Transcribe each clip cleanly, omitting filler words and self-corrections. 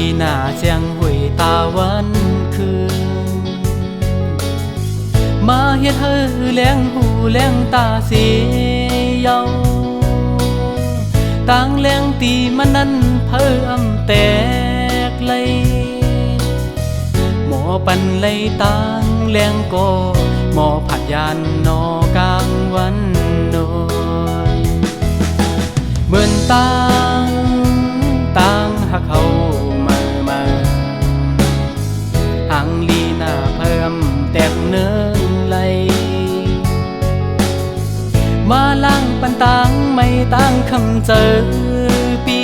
ลีหน้าเสียงหุยตาวันคืนมาเฮ็ดเฮอแลงหูแลงตาเสียาต่างแรงตีมันนั้นเพิ่มแตกเลยหมอปันเลยต่างแรงก็หมอผัดยานนอกลางวันน้อยเหมือนต่างหักเขามาหางลีหน้าเพิ่มแตกเนื้อไหลมาล่างปันต่างไม่ต่างคำเจอปี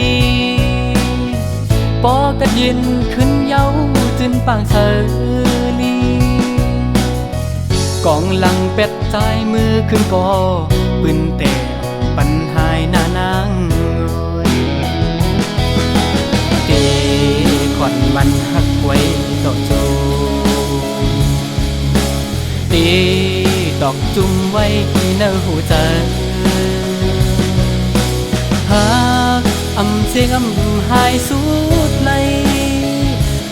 ปอกัดยินขึ้นเย้าจินปางเธอลีกองหลังเป็ดใจมือขึ้นก่อปืนเตะปันหายหน้านางเตะขอนมันหักไว้ต่อโจเตะดอกจุ่มไว้ที่เนื้อหูใจหากเสียงหายสุดเลย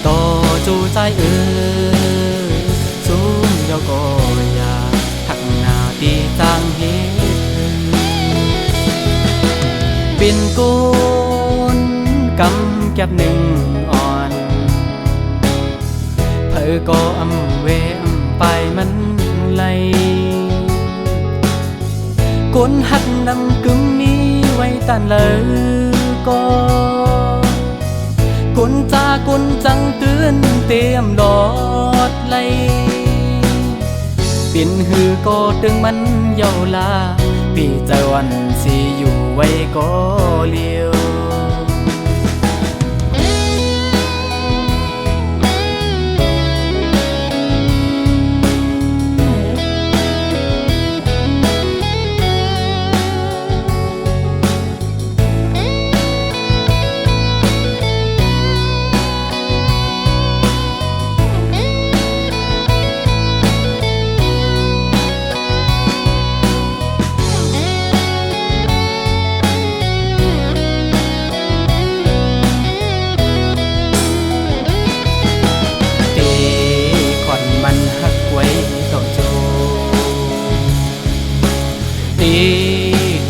ต่อจูใจสูงเดียวก็อยากทักหน้าตีจางเฮ็ดเป็นกุนกำแก็บหนึ่งอ่อนเธอก็เวไปมันไหลก้นหักนำกึ่งนี้ไว้ตันเลยก็ก้นจาก้นจังเตือนเตรียมดอดไหลเป็นหือก็ตึงมันเยาลาปีเจาวันสิอยู่ไว้ก็เลี้ยว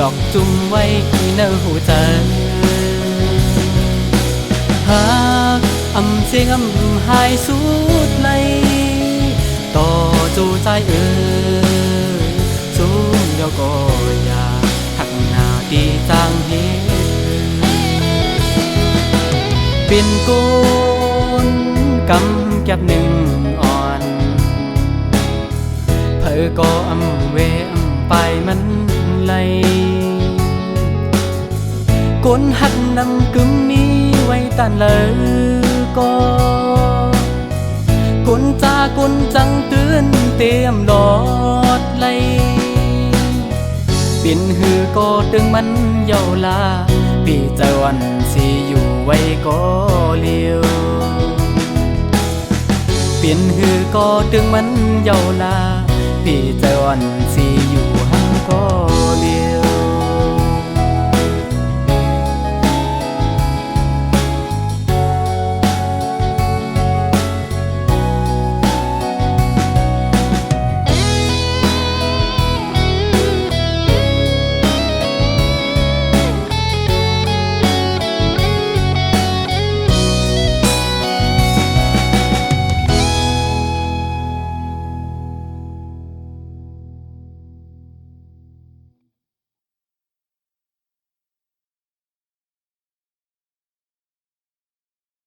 ดอกจุ่มไว้ที่เนื้อหูใจหากเสียงหายสุดเลยต่อจูใจสูงเดียวก็อยากทักหน้าตีจางเฮ็ดเป็นกุนกำแก็บหนึ่งอ่อนเธอก็เวไปมันไหลก้นหักนำกึ่งนี้ไว้ตันเลยก็ก้นจาก้นจังเตือนเตรียมดอดไหลเป็นหือก็ตึงมันเยาลาปีเจาวันสิอยู่ไว้ก็เลี้ยวเป็นหือก็ตึงมันเยาลาปีเจาวันสิอยู่หังก็